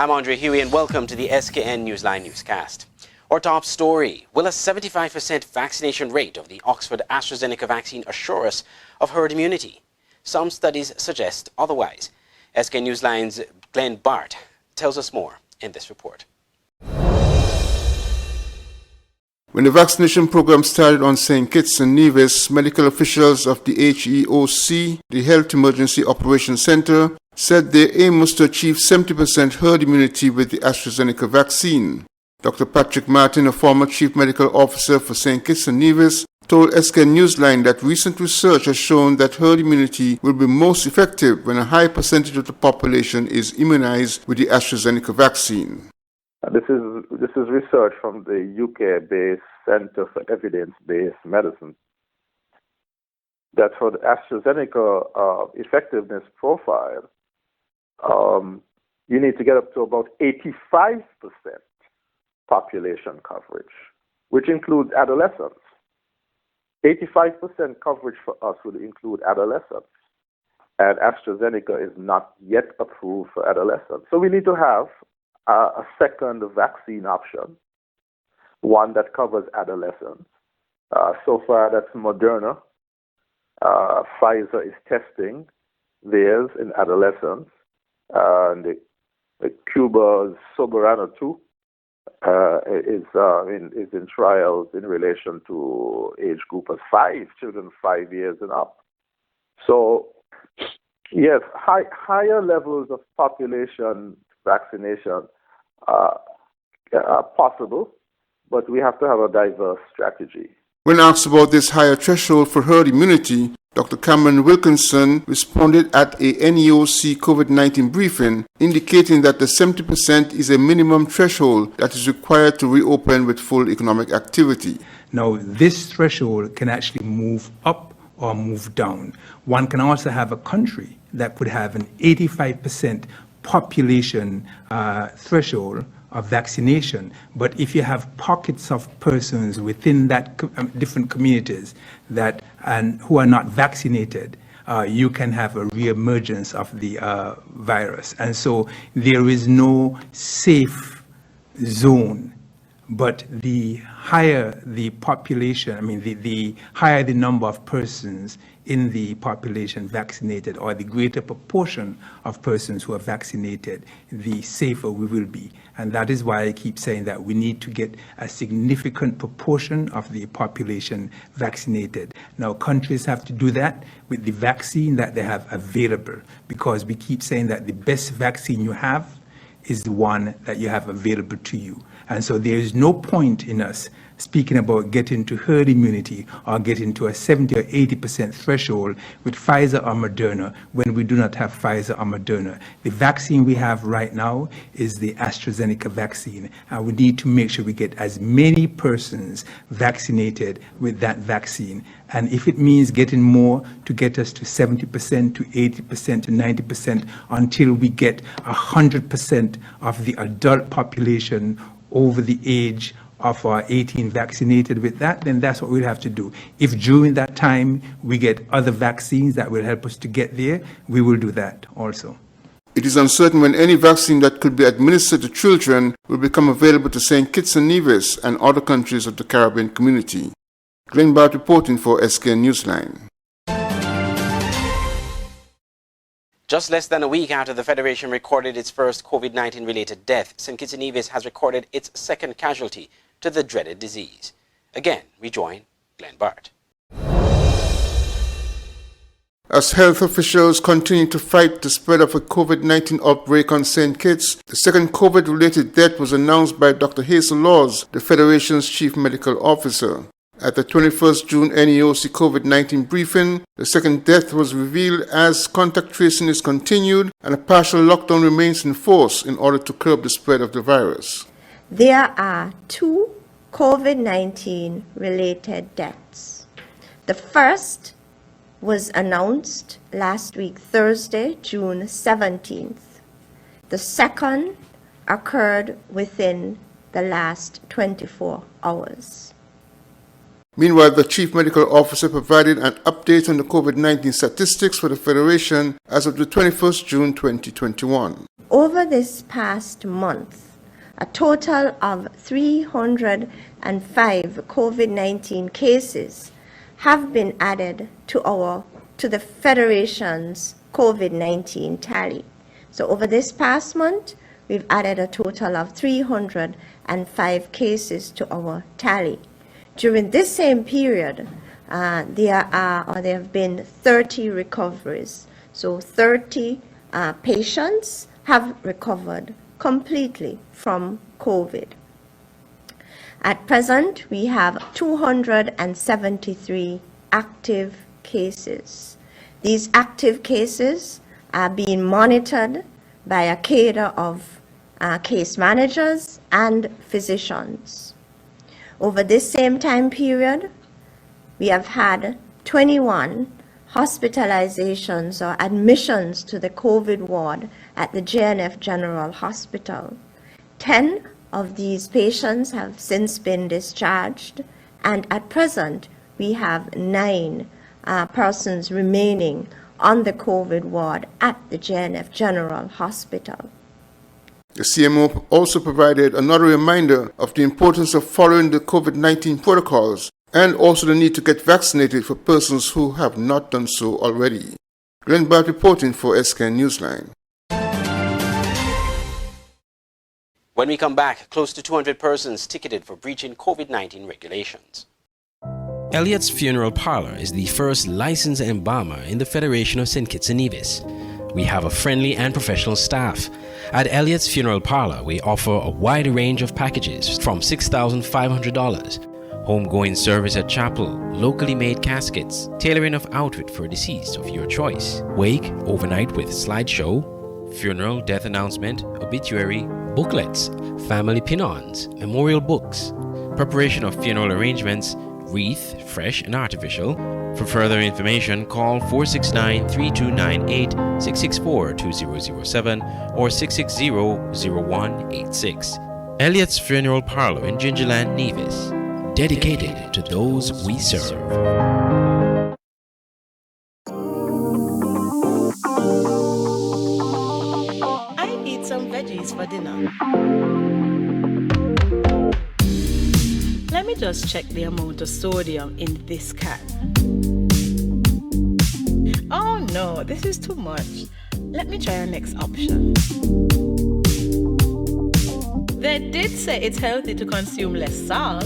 I'm Andre Huey and welcome to the Skn Newsline newscast. Our top story: will a 75% vaccination rate of the Oxford AstraZeneca vaccine assure us of herd immunity? Some studies suggest otherwise. Skn Newsline's Glenn Bart tells us more in this report. When the vaccination program started on St. Kitts and Nevis, medical officials of the HEOC, the Health Emergency Operations Center, said their aim was to achieve 70% herd immunity with the AstraZeneca vaccine. Dr. Patrick Martin, a former chief medical officer for St. Kitts and Nevis, told Skn Newsline that recent research has shown that herd immunity will be most effective when a high percentage of the population is immunized with the AstraZeneca vaccine. This is research from the UK-based Centre for Evidence-Based Medicine, that for the AstraZeneca effectiveness profile, you need to get up to about 85% population coverage, which includes adolescents. 85% coverage for us would include adolescents, and AstraZeneca is not yet approved for adolescents. So we need to have a second vaccine option, one that covers adolescents. So far, that's Moderna. Pfizer is testing theirs in adolescents. And the Cuba's Soberano 2 is in trials in relation to age group of 5 children, 5 years and up. So, yes, higher levels of population vaccination are possible, but we have to have a diverse strategy. When asked about this higher threshold for herd immunity, Dr. Cameron Wilkinson responded at a NEOC COVID-19 briefing, indicating that the 70% is a minimum threshold that is required to reopen with full economic activity. Now, this threshold can actually move up or move down. One can also have a country that could have an 85% population threshold of vaccination, but if you have pockets of persons within that different communities that who are not vaccinated, you can have a reemergence of the virus. And so there is no safe zone, but the higher the population, the higher the number of persons in the population vaccinated, or the greater proportion of persons who are vaccinated, the safer we will be. And that is why I keep saying that we need to get a significant proportion of the population vaccinated. Now, countries have to do that with the vaccine that they have available, because we keep saying that the best vaccine you have is the one that you have available to you. And so there is no point in us speaking about getting to herd immunity or getting to a 70 or 80% threshold with Pfizer or Moderna when we do not have Pfizer or Moderna. The vaccine we have right now is the AstraZeneca vaccine, and we need to make sure we get as many persons vaccinated with that vaccine. And if it means getting more to get us to 70%, to 80%, to 90%, until we get 100% of the adult population over the age of 18 vaccinated with that, then that's what we'll have to do. If during that time we get other vaccines that will help us to get there, we will do that also. It is uncertain when any vaccine that could be administered to children will become available to St. Kitts and Nevis and other countries of the Caribbean community. Glenn Bart reporting for Skn Newsline. Just less than a week after the Federation recorded its first COVID-19 related death, St. Kitts and Nevis has recorded its second casualty to the dreaded disease. Again, we join Glenn Bart. As health officials continue to fight the spread of a COVID-19 outbreak on St. Kitts, the second COVID-related death was announced by Dr. Hazel Laws, the Federation's chief medical officer. At the 21st June NEOC COVID-19 briefing, the second death was revealed as contact tracing is continued and a partial lockdown remains in force in order to curb the spread of the virus. There are 2 COVID-19 related deaths. The first was announced last week, Thursday, June 17th. The second occurred within the last 24 hours. Meanwhile, the Chief Medical Officer provided an update on the COVID-19 statistics for the Federation as of the 21st June 2021. Over this past month, a total of 305 COVID-19 cases have been added to the Federation's COVID-19 tally. So over this past month, we've added a total of 305 cases to our tally. During this same period, there have been 30 recoveries. So 30 patients have recovered completely from COVID. At present, we have 273 active cases. These active cases are being monitored by a cadre of case managers and physicians. Over this same time period, we have had 21 hospitalizations or admissions to the COVID ward at the JNF General Hospital. 10 of these patients have since been discharged, and at present, we have 9 persons remaining on the COVID ward at the JNF General Hospital. The CMO also provided another reminder of the importance of following the COVID-19 protocols and also the need to get vaccinated for persons who have not done so already. Glenn Barth reporting for Skn Newsline. When we come back, close to 200 persons ticketed for breaching COVID-19 regulations. Elliots Funeral Parlor is the first licensed embalmer in the Federation of St. Kitts and Nevis. We have a friendly and professional staff. At Elliots Funeral Parlor, we offer a wide range of packages from $6,500, homegoing service at chapel, locally made caskets, tailoring of outfit for deceased of your choice, wake, overnight with slideshow, funeral, death announcement, obituary, booklets, family pin-ons, memorial books, preparation of funeral arrangements, wreath, fresh and artificial. For further information, call 469-3298, 664-2007 or 660-0186. Elliots Funeral Parlor in Gingerland, Nevis. Dedicated to those we serve. I eat some veggies for dinner. Let me just check the amount of sodium in this can. Oh no, this is too much. Let me try our next option. They did say it's healthy to consume less salt.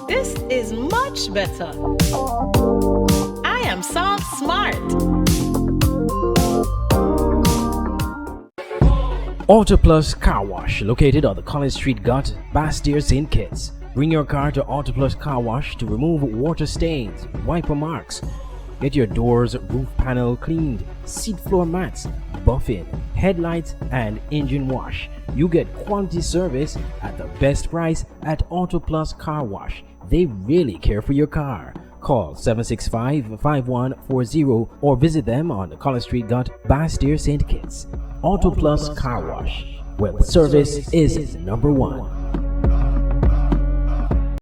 This is much better. I am salt smart. Auto Plus Car Wash, located on the College Street Gut, Bastyr, St. Kitts. Bring your car to Auto Plus Car Wash to remove water stains, wiper marks. Get your doors, roof panel cleaned, seat floor mats, buffing, headlights, and engine wash. You get quality service at the best price at Auto Plus Car Wash. They really care for your car. Call 765-5140 or visit them on the College Street Gut, Bastyr, St. Kitts. Auto Plus Car Wash, where the service is number one.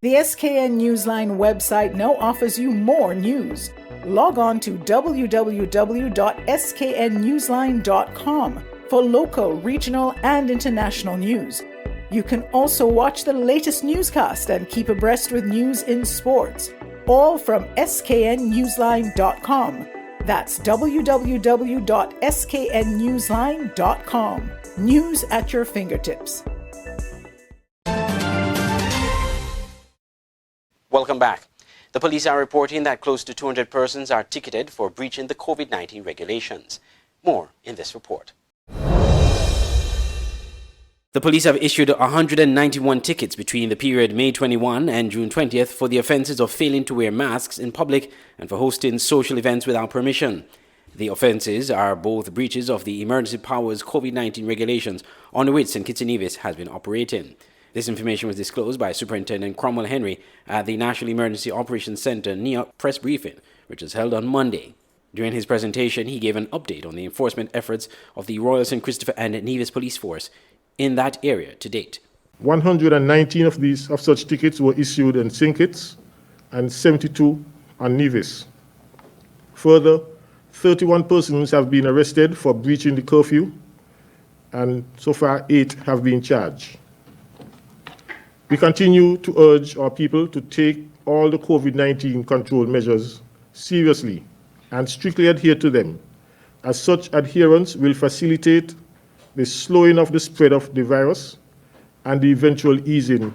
The SKN Newsline website now offers you more news. Log on to www.sknnewsline.com for local, regional, and international news. You can also watch the latest newscast and keep abreast with news in sports, all from sknnewsline.com. That's www.sknnewsline.com. News at your fingertips. Welcome back. The police are reporting that close to 200 persons are ticketed for breaching the COVID-19 regulations. More in this report. The police have issued 191 tickets between the period May 21 and June 20th for the offences of failing to wear masks in public and for hosting social events without permission. The offences are both breaches of the Emergency Powers COVID-19 regulations on which St. Kitts and Nevis has been operating. This information was disclosed by Superintendent Cromwell Henry at the National Emergency Operations Centre NEOC press briefing, which was held on Monday. During his presentation, he gave an update on the enforcement efforts of the Royal St. Christopher and Nevis Police Force in that area to date. 119 of such tickets were issued in St. Kitts and 72 on Nevis. Further, 31 persons have been arrested for breaching the curfew, and so far 8 have been charged. We continue to urge our people to take all the COVID-19 control measures seriously and strictly adhere to them, as such adherence will facilitate the slowing of the spread of the virus and the eventual easing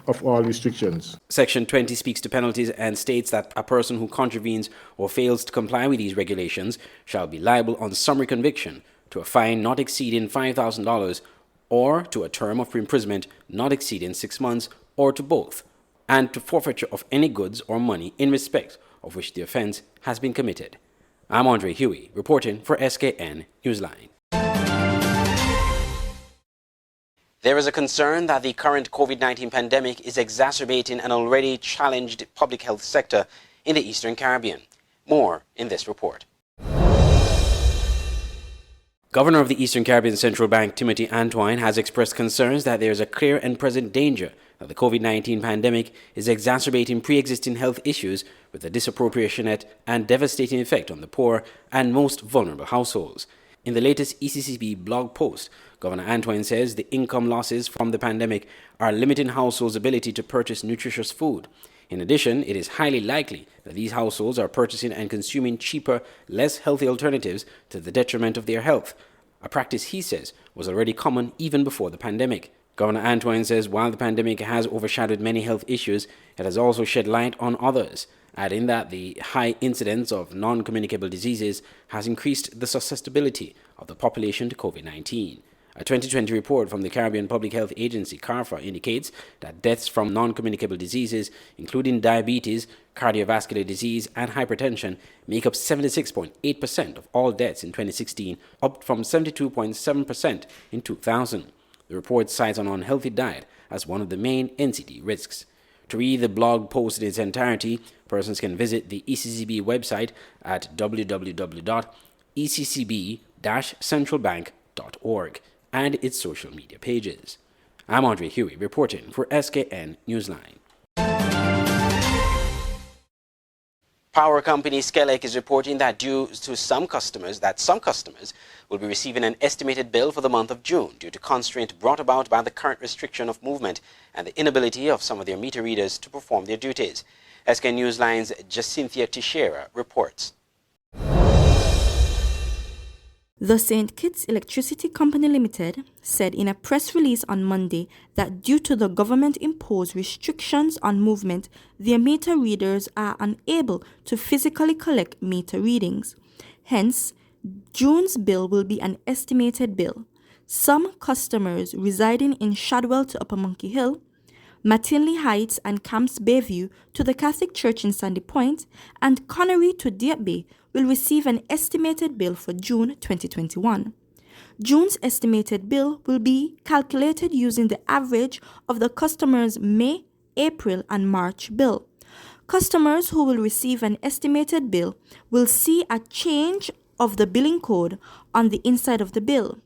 of all restrictions. Section 20 speaks to penalties and states that a person who contravenes or fails to comply with these regulations shall be liable on summary conviction to a fine not exceeding $5,000 or to a term of imprisonment not exceeding 6 months or to both, and to forfeiture of any goods or money in respect of which the offence has been committed. I'm Andre Huey, reporting for Skn Newsline. There is a concern that the current COVID-19 pandemic is exacerbating an already challenged public health sector in the Eastern Caribbean. More in this report. Governor of the Eastern Caribbean Central Bank, Timothy Antoine, has expressed concerns that there is a clear and present danger that the COVID-19 pandemic is exacerbating pre-existing health issues with a disproportionate and devastating effect on the poor and most vulnerable households. In the latest ECCB blog post, Governor Antoine says the income losses from the pandemic are limiting households' ability to purchase nutritious food. In addition, it is highly likely that these households are purchasing and consuming cheaper, less healthy alternatives to the detriment of their health, a practice he says was already common even before the pandemic. Governor Antoine says while the pandemic has overshadowed many health issues, it has also shed light on others, adding that the high incidence of non-communicable diseases has increased the susceptibility of the population to COVID-19. A 2020 report from the Caribbean Public Health Agency, CARPHA, indicates that deaths from non-communicable diseases, including diabetes, cardiovascular disease, and hypertension, make up 76.8% of all deaths in 2016, up from 72.7% in 2000. The report cites an unhealthy diet as one of the main NCD risks. To read the blog post in its entirety, persons can visit the ECCB website at www.eccb-centralbank.org and its social media pages. I'm Andre Huey, reporting for Skn Newsline. Power company Skn is reporting that some customers will be receiving an estimated bill for the month of June due to constraint brought about by the current restriction of movement and the inability of some of their meter readers to perform their duties. Skn Newsline's Jacinthia Teixeira reports. The St. Kitts Electricity Company Limited said in a press release on Monday that due to the government-imposed restrictions on movement, their meter readers are unable to physically collect meter readings. Hence, June's bill will be an estimated bill. Some customers residing in Shadwell to Upper Monkey Hill, Matinley Heights and Camps Bayview to the Catholic Church in Sandy Point, and Connery to Deep Bay will receive an estimated bill for June 2021. June's estimated bill will be calculated using the average of the customer's May, April, and March bill. Customers who will receive an estimated bill will see a change of the billing code on the inside of the bill.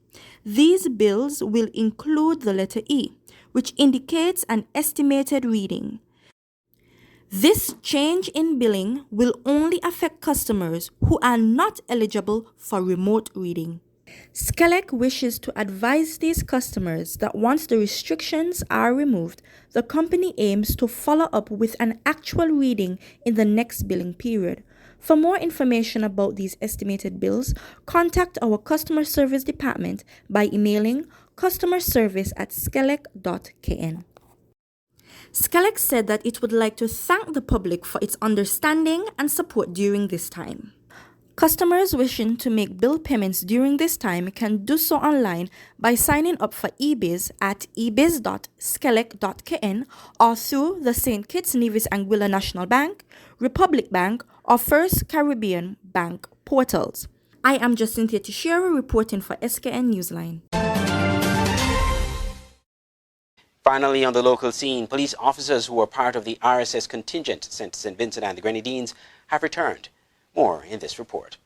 These bills will include the letter E, which indicates an estimated reading. This change in billing will only affect customers who are not eligible for remote reading. Skn wishes to advise these customers that once the restrictions are removed, the company aims to follow up with an actual reading in the next billing period. For more information about these estimated bills, contact our customer service department by emailing customerservice@skelec.kn. Skn said that it would like to thank the public for its understanding and support during this time. Customers wishing to make bill payments during this time can do so online by signing up for eBiz at ebiz.skelec.kn or through the St. Kitts Nevis Anguilla National Bank, Republic Bank, or First Caribbean Bank portals. I am Jacinthia Teixeira reporting for Skn Newsline. Finally, on the local scene, police officers who were part of the RSS contingent sent to St. Vincent and the Grenadines have returned. More in this report.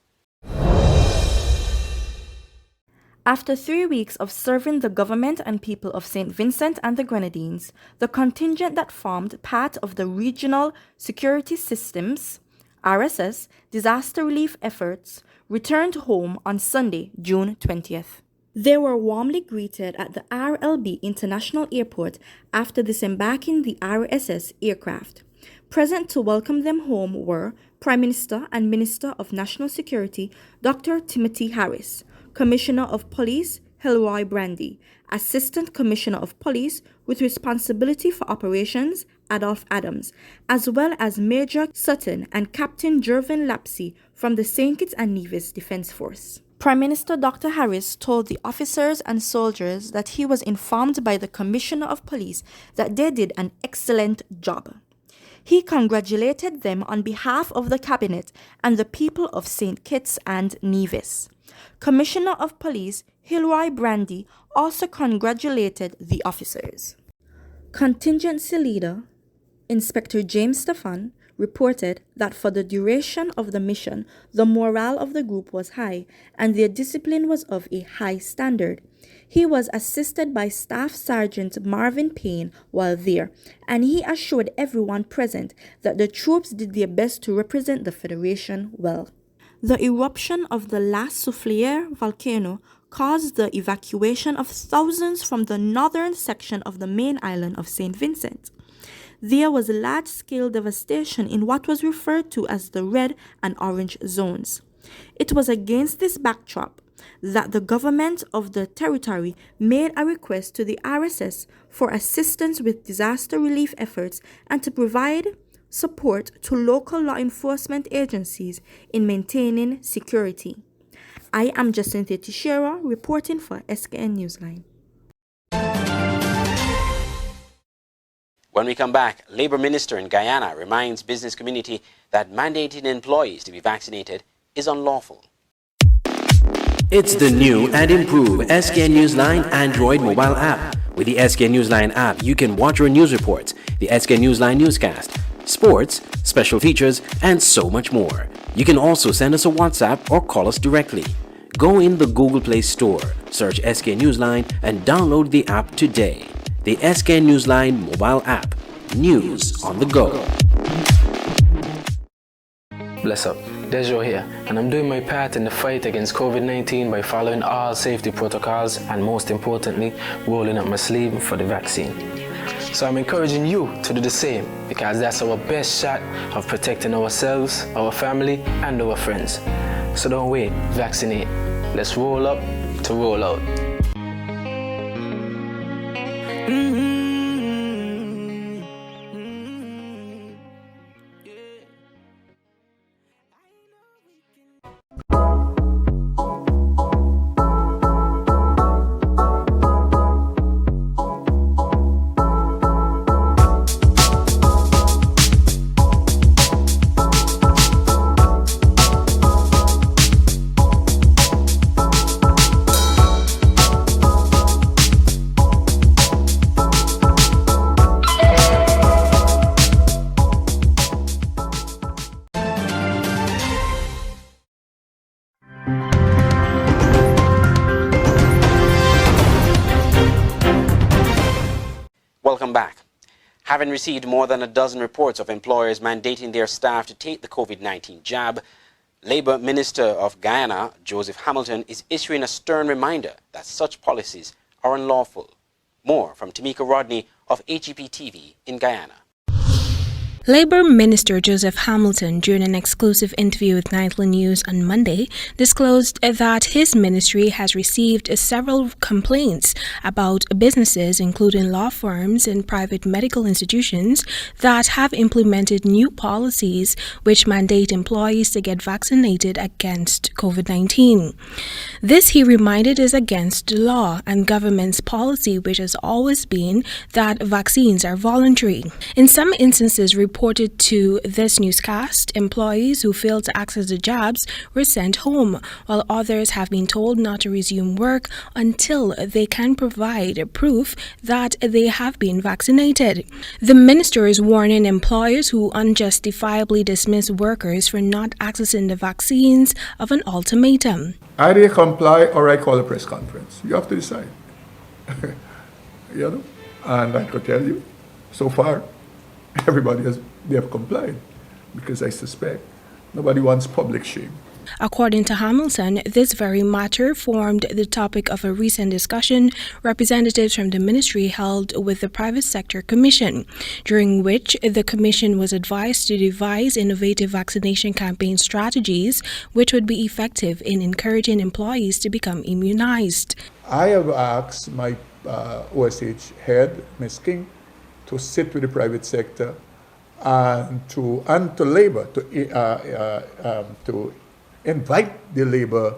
After 3 weeks of serving the government and people of St. Vincent and the Grenadines, the contingent that formed part of the Regional Security Systems RSS disaster relief efforts returned home on Sunday, June 20th. They were warmly greeted at the RLB International Airport after disembarking the RSS aircraft. Present to welcome them home were Prime Minister and Minister of National Security Dr. Timothy Harris, Commissioner of Police Hilroy Brandy, Assistant Commissioner of Police with responsibility for operations Adolph Adams, as well as Major Sutton and Captain Jervin Lapsey from the St. Kitts and Nevis Defense Force. Prime Minister Dr. Harris told the officers and soldiers that he was informed by the Commissioner of Police that they did an excellent job. He congratulated them on behalf of the Cabinet and the people of St. Kitts and Nevis. Commissioner of Police Hilroy Brandy also congratulated the officers. Contingency Leader Inspector James Stefan reported that for the duration of the mission, the morale of the group was high and their discipline was of a high standard. He was assisted by Staff Sergeant Marvin Payne while there, and he assured everyone present that the troops did their best to represent the Federation well. The eruption of the La Soufrière volcano caused the evacuation of thousands from the northern section of the main island of St. Vincent. There was large-scale devastation in what was referred to as the red and orange zones. It was against this backdrop that the government of the territory made a request to the RSS for assistance with disaster relief efforts and to provide support to local law enforcement agencies in maintaining security. I am Jacinta Teixeira reporting for Skn Newsline. When we come back, Labour Minister in Guyana reminds business community that mandating employees to be vaccinated is unlawful. It's the new and improved Skn Newsline Android mobile app. With the Skn Newsline app, you can watch your news reports, the Skn Newsline Newscast, sports, special features, and so much more. You can also send us a WhatsApp or call us directly. Go in the Google Play Store, search Skn Newsline, and download the app today. The Skn Newsline mobile app. News on the go. Bless up, Dejo here, and I'm doing my part in the fight against COVID-19 by following all safety protocols and most importantly, rolling up my sleeve for the vaccine. So I'm encouraging you to do the same because that's our best shot of protecting ourselves, our family, and our friends. So don't wait, vaccinate. Let's roll up to roll out. Welcome back. Having received more than a dozen reports of employers mandating their staff to take the COVID-19 jab, Labour Minister of Guyana, Joseph Hamilton, is issuing a stern reminder that such policies are unlawful. More from Tamika Rodney of HEP TV in Guyana. Labour Minister Joseph Hamilton, during an exclusive interview with Nightly News on Monday, disclosed that his ministry has received several complaints about businesses, including law firms and private medical institutions, that have implemented new policies which mandate employees to get vaccinated against COVID-19. This, he reminded, is against the law and government's policy, which has always been that vaccines are voluntary. In some instances, reports reported to this newscast, employees who failed to access the jobs were sent home, while others have been told not to resume work until they can provide proof that they have been vaccinated. The minister is warning employers who unjustifiably dismiss workers for not accessing the vaccines of an ultimatum. Either comply or I call a press conference. You have to decide. And I could tell you, so far, they have complied, because I suspect nobody wants public shame. According to Hamilton, this very matter formed the topic of a recent discussion representatives from the ministry held with the Private Sector Commission, during which the commission was advised to devise innovative vaccination campaign strategies which would be effective in encouraging employees to become immunized. I have asked my OSH head, Ms. King, to sit with the private sector and to labor, to invite the labor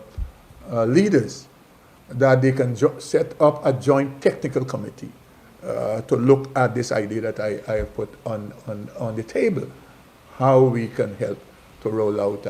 leaders that they can set up a joint technical committee to look at this idea that I have put on the table, how we can help to roll out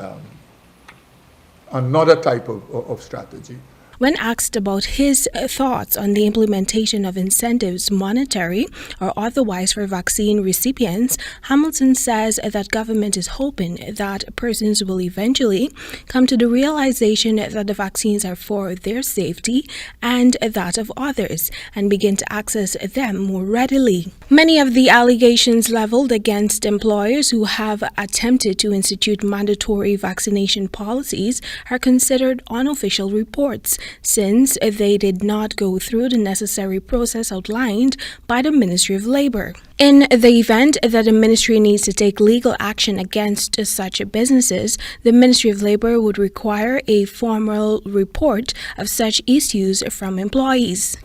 another type of strategy. When asked about his thoughts on the implementation of incentives, monetary or otherwise, for vaccine recipients, Hamilton says that government is hoping that persons will eventually come to the realization that the vaccines are for their safety and that of others, and begin to access them more readily. Many of the allegations leveled against employers who have attempted to institute mandatory vaccination policies are considered unofficial reports, since they did not go through the necessary process outlined by the Ministry of Labor. In the event that the ministry needs to take legal action against such businesses, the Ministry of Labor would require a formal report of such issues from employees.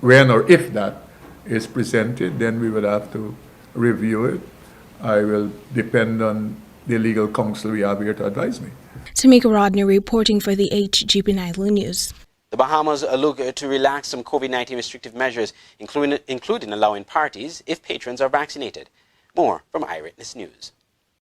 When or if that is presented, then we would have to review it. I will depend on the legal counsel we have here to advise me. Tamika Rodney reporting for the HGP Nightly News. The Bahamas look to relax some COVID-19 restrictive measures, including allowing parties if patrons are vaccinated. More from Eyewitness News.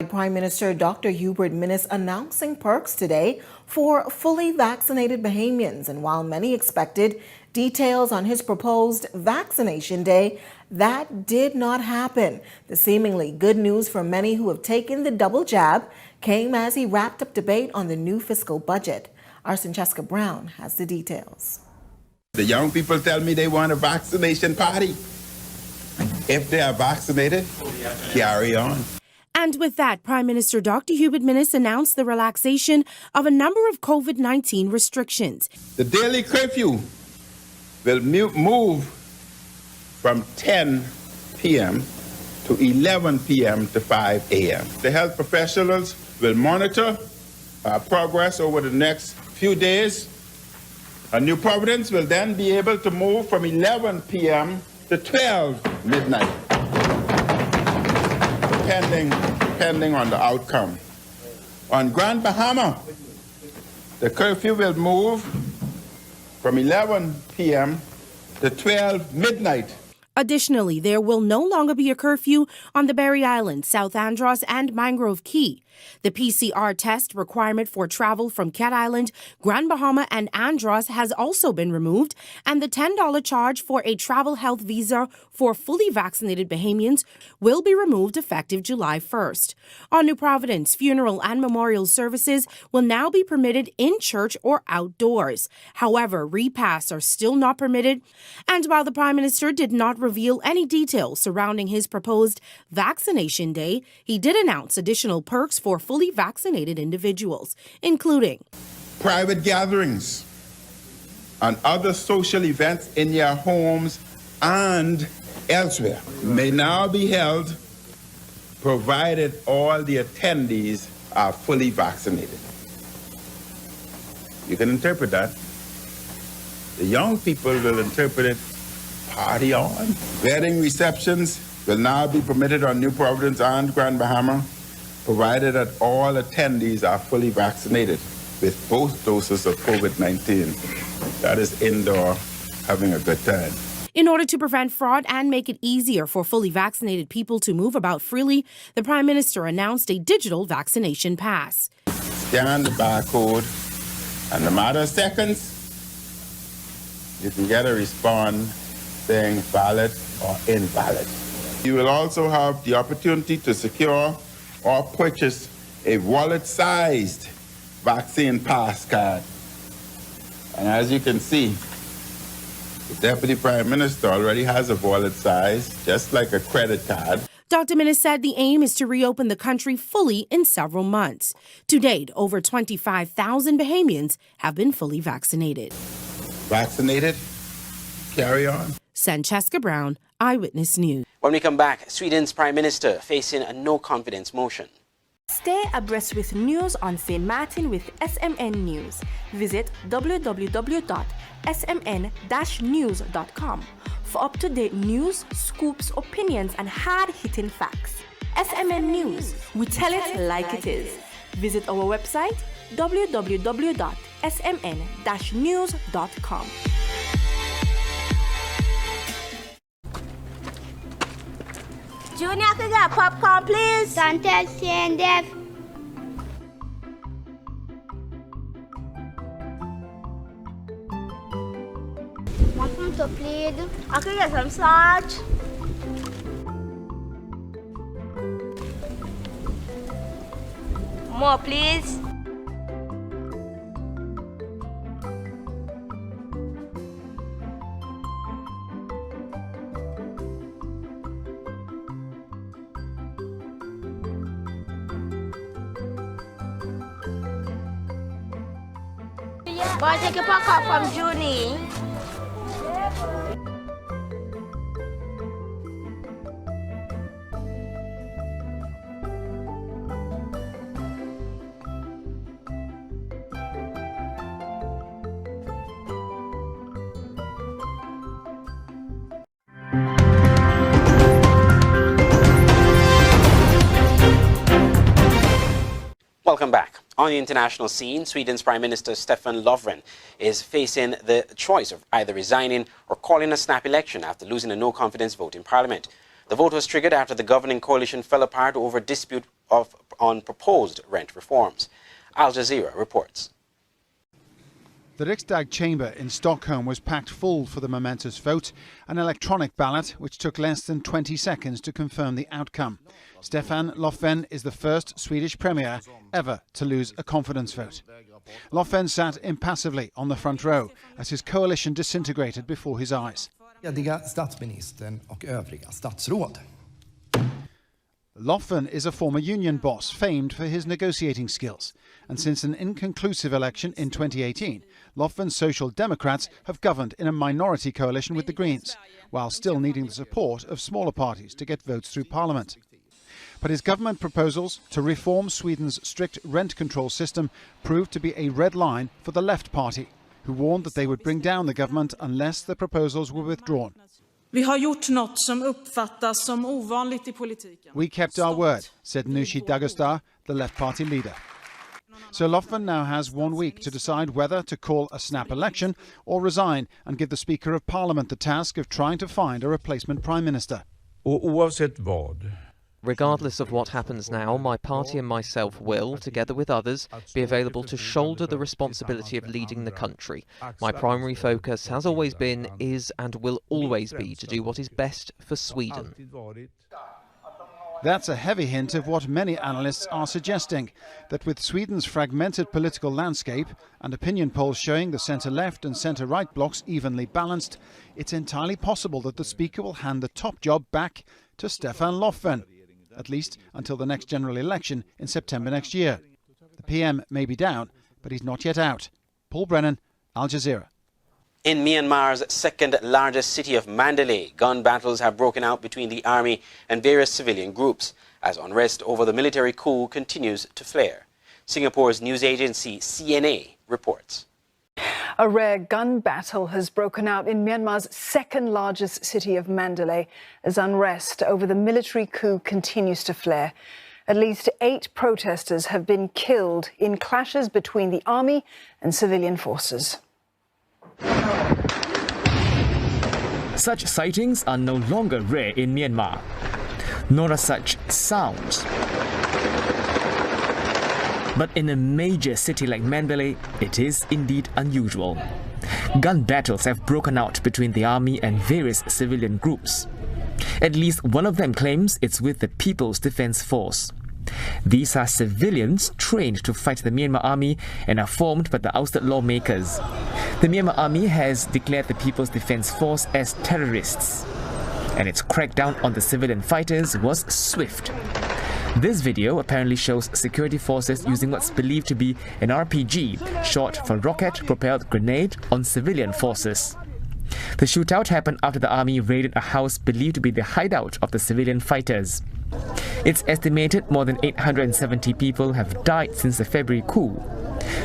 Prime Minister Dr. Hubert Minnis announcing perks today for fully vaccinated Bahamians. And while many expected details on his proposed vaccination day, that did not happen. The seemingly good news for many who have taken the double jab came as he wrapped up debate on the new fiscal budget. Our Francesca Brown has the details. The young people tell me they want a vaccination party. If they are vaccinated, carry on. And with that, Prime Minister Dr. Hubert Minnis announced the relaxation of a number of COVID-19 restrictions. The daily curfew will move from 10 p.m. to 11 p.m. to 5 a.m. The health professionals will monitor progress over the next few days. New Providence will then be able to move from 11 p.m. to 12 midnight, depending on the outcome. On Grand Bahama, the curfew will move from 11 p.m. to 12 midnight. Additionally, there will no longer be a curfew on the Berry Island, South Andros, and Mangrove Key. The PCR test requirement for travel from Cat Island, Grand Bahama, and Andros has also been removed, and the $10 charge for a travel health visa for fully vaccinated Bahamians will be removed effective July 1st. On New Providence, funeral and memorial services will now be permitted in church or outdoors. However, repasts are still not permitted, and while the Prime Minister did not reveal any details surrounding his proposed vaccination day, he did announce additional perks for fully vaccinated individuals, including private gatherings and other social events in your homes and elsewhere may now be held, provided all the attendees are fully vaccinated. You can interpret that. The young people will interpret it, party on. Wedding receptions will now be permitted on New Providence and Grand Bahama, provided that all attendees are fully vaccinated with both doses of COVID-19. That is indoor, having a good time. In order to prevent fraud and make it easier for fully vaccinated people to move about freely, the Prime Minister announced a digital vaccination pass. Scan the barcode, and in a matter of seconds, you can get a response saying valid or invalid. You will also have the opportunity to secure or purchase a wallet-sized vaccine pass card. And as you can see, the Deputy Prime Minister already has a wallet size, just like a credit card. Dr. Minnis said the aim is to reopen the country fully in several months. To date, over 25,000 Bahamians have been fully vaccinated. Vaccinated? Carry on. Sancheska Brown, Eyewitness News. When we come back, Sweden's Prime Minister facing a no-confidence motion. Stay abreast with news on St. Martin with SMN News. Visit www.smn-news.com for up-to-date news, scoops, opinions, and hard-hitting facts. SMN News, we tell it like it is. Visit our website www.smn-news.com. Junior, can I get popcorn, please? Santel Sandef. Welcome to please. I can get some salt. More, please. Boy, take your pack up from Junie. Welcome back. On the international scene, Sweden's Prime Minister Stefan Löfven is facing the choice of either resigning or calling a snap election after losing a no-confidence vote in Parliament. The vote was triggered after the governing coalition fell apart over a dispute on proposed rent reforms. Al Jazeera reports. The Riksdag chamber in Stockholm was packed full for the momentous vote, an electronic ballot which took less than 20 seconds to confirm the outcome. Stefan Löfven is the first Swedish premier ever to lose a confidence vote. Löfven sat impassively on the front row as his coalition disintegrated before his eyes. Löfven is a former union boss famed for his negotiating skills. And since an inconclusive election in 2018, Löfven's Social Democrats have governed in a minority coalition with the Greens, while still needing the support of smaller parties to get votes through Parliament. But his government proposals to reform Sweden's strict rent control system proved to be a red line for the Left Party, who warned that they would bring down the government unless the proposals were withdrawn. Vi har gjort något som uppfattas som ovanligt I politiken. We kept our word, said Nooshi Dadgostar, the Left Party leader. So Löfven now has 1 week to decide whether to call a snap election or resign and give the Speaker of Parliament the task of trying to find a replacement Prime Minister. Oavsett vad. Regardless of what happens now, my party and myself will, together with others, be available to shoulder the responsibility of leading the country. My primary focus has always been, is and will always be to do what is best for Sweden. That's a heavy hint of what many analysts are suggesting, that with Sweden's fragmented political landscape and opinion polls showing the centre-left and centre-right blocs evenly balanced, it's entirely possible that the Speaker will hand the top job back to Stefan Löfven, at least until the next general election in September next year. The PM may be down, but he's not yet out. Paul Brennan, Al Jazeera. In Myanmar's second largest city of Mandalay, gun battles have broken out between the army and various civilian groups as unrest over the military coup continues to flare. Singapore's news agency CNA reports. A rare gun battle has broken out in Myanmar's second largest city of Mandalay as unrest over the military coup continues to flare. At least 8 protesters have been killed in clashes between the army and civilian forces. Such sightings are no longer rare in Myanmar, nor are such sounds. But in a major city like Mandalay, it is indeed unusual. Gun battles have broken out between the army and various civilian groups. At least one of them claims it's with the People's Defense Force. These are civilians trained to fight the Myanmar army and are formed by the ousted lawmakers. The Myanmar army has declared the People's Defense Force as terrorists, and its crackdown on the civilian fighters was swift. This video apparently shows security forces using what's believed to be an RPG, short for rocket-propelled grenade, on civilian forces. The shootout happened after the army raided a house believed to be the hideout of the civilian fighters. It's estimated more than 870 people have died since the February coup.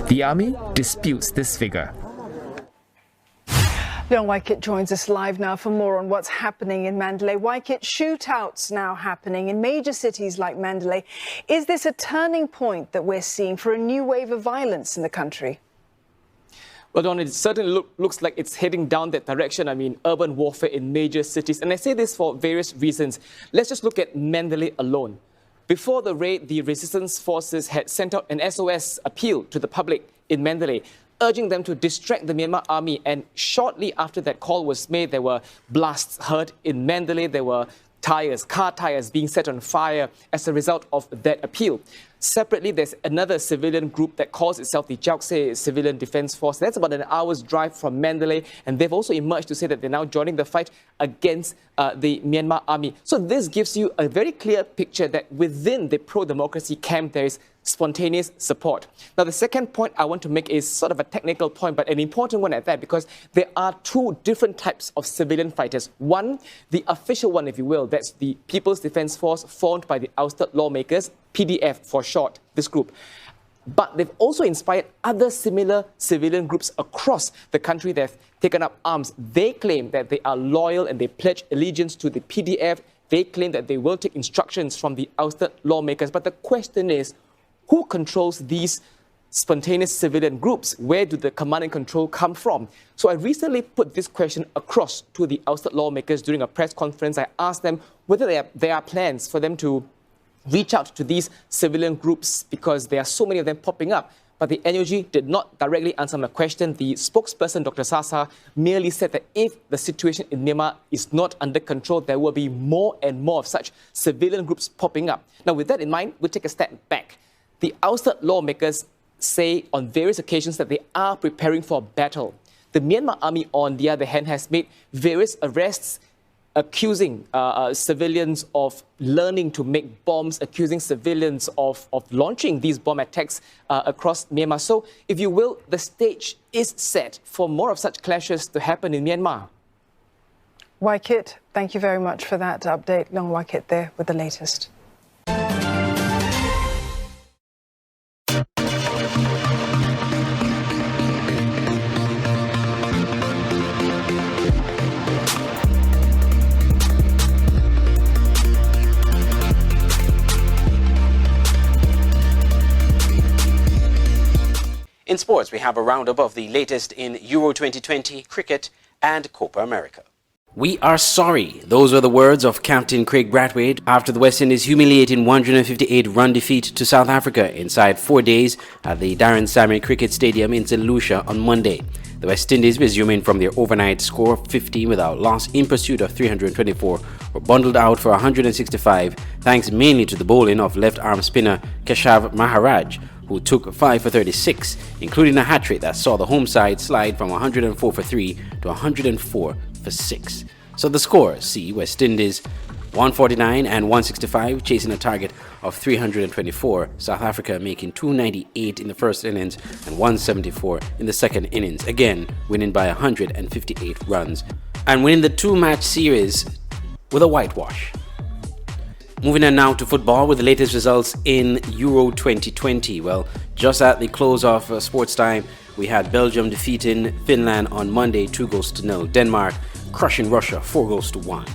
The army disputes this figure. Leon Wykett joins us live now for more on what's happening in Mandalay. Wykett, shootouts now happening in major cities like Mandalay. Is this a turning point that we're seeing for a new wave of violence in the country? Well, Don, it certainly looks like it's heading down that direction. I mean, urban warfare in major cities. And I say this for various reasons. Let's just look at Mandalay alone. Before the raid, the resistance forces had sent out an SOS appeal to the public in Mandalay, urging them to distract the Myanmar army. And shortly after that call was made, there were blasts heard in Mandalay. There were car tires being set on fire as a result of that appeal. Separately, there's another civilian group that calls itself the Jaukse Civilian Defense Force. That's about an hour's drive from Mandalay, and they've also emerged to say that they're now joining the fight against the Myanmar army. So this gives you a very clear picture that within the pro-democracy camp, there is spontaneous support. Now, the second point I want to make is sort of a technical point, but an important one at that, because there are two different types of civilian fighters. One, the official one, if you will, that's the People's Defense Force formed by the ousted lawmakers, PDF for short, this group. But they've also inspired other similar civilian groups across the country that have taken up arms. They claim that they are loyal and they pledge allegiance to the PDF. They claim that they will take instructions from the ousted lawmakers. But the question is, who controls these spontaneous civilian groups? Where do the command and control come from? So I recently put this question across to the ousted lawmakers during a press conference. I asked them whether there are plans for them to reach out to these civilian groups because there are so many of them popping up. But the NUG did not directly answer my question. The spokesperson, Dr. Sasa, merely said that if the situation in Myanmar is not under control, there will be more and more of such civilian groups popping up. Now, with that in mind, we'll take a step back. The ousted lawmakers say on various occasions that they are preparing for battle. The Myanmar army, on the other hand, has made various arrests accusing civilians of learning to make bombs, accusing civilians of launching these bomb attacks across Myanmar. So, if you will, the stage is set for more of such clashes to happen in Myanmar. Wykett, thank you very much for that update. Leon Wykett there with the latest. In sports, we have a roundup of the latest in Euro 2020, cricket and Copa America. We are sorry. Those were the words of Captain Craig Brathwaite after the West Indies' humiliating 158-run defeat to South Africa inside 4 days at the Darren Sammy Cricket Stadium in St. Lucia on Monday. The West Indies, resuming from their overnight score of 15 without loss in pursuit of 324, were bundled out for 165, thanks mainly to the bowling of left-arm spinner Keshav Maharaj, who took 5 for 36, including a hat-trick that saw the home side slide from 104 for 3 to 104 for 6. So the scores see West Indies 149 and 165, chasing a target of 324. South Africa making 298 in the first innings and 174 in the second innings, again winning by 158 runs and winning the two-match series with a whitewash. Moving on now to football with the latest results in Euro 2020. Well, just at the close of sports time, we had Belgium defeating Finland on Monday 2-0. Denmark crushing Russia 4-1.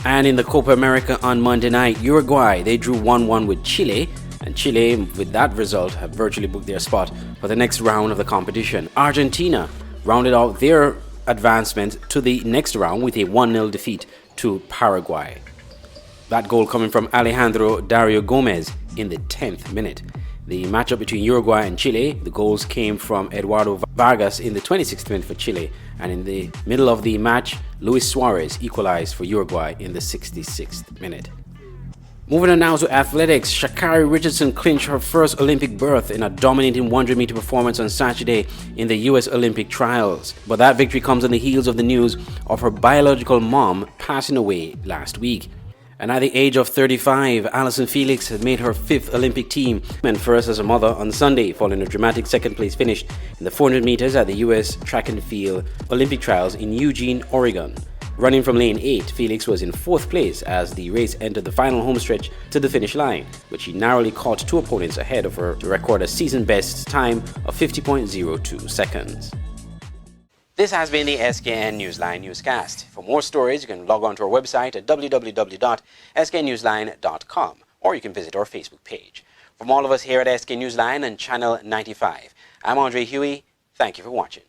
And in the Copa America on Monday night, Uruguay, they drew 1-1 with Chile. And Chile, with that result, have virtually booked their spot for the next round of the competition. Argentina rounded out their advancement to the next round with a 1-0 defeat to Paraguay. That goal coming from Alejandro Dario Gomez in the 10th minute. The matchup between Uruguay and Chile, the goals came from Eduardo Vargas in the 26th minute for Chile, and in the middle of the match, Luis Suarez equalized for Uruguay in the 66th minute. Moving on now to athletics, Sha'Carri Richardson clinched her first Olympic berth in a dominating 100-meter performance on Saturday in the U.S. Olympic trials. But that victory comes on the heels of the news of her biological mom passing away last week. And at the age of 35, Allyson Felix had made her 5th Olympic team and first as a mother on Sunday, following a dramatic second-place finish in the 400 meters at the U.S. Track and Field Olympic Trials in Eugene, Oregon. Running from lane 8, Felix was in 4th place as the race entered the final home stretch to the finish line, but she narrowly caught 2 opponents ahead of her to record a season-best time of 50.02 seconds. This has been the Skn Newsline newscast. For more stories, you can log on to our website at www.sknewsline.com, or you can visit our Facebook page. From all of us here at Skn Newsline and Channel 95, I'm Andre Huey. Thank you for watching.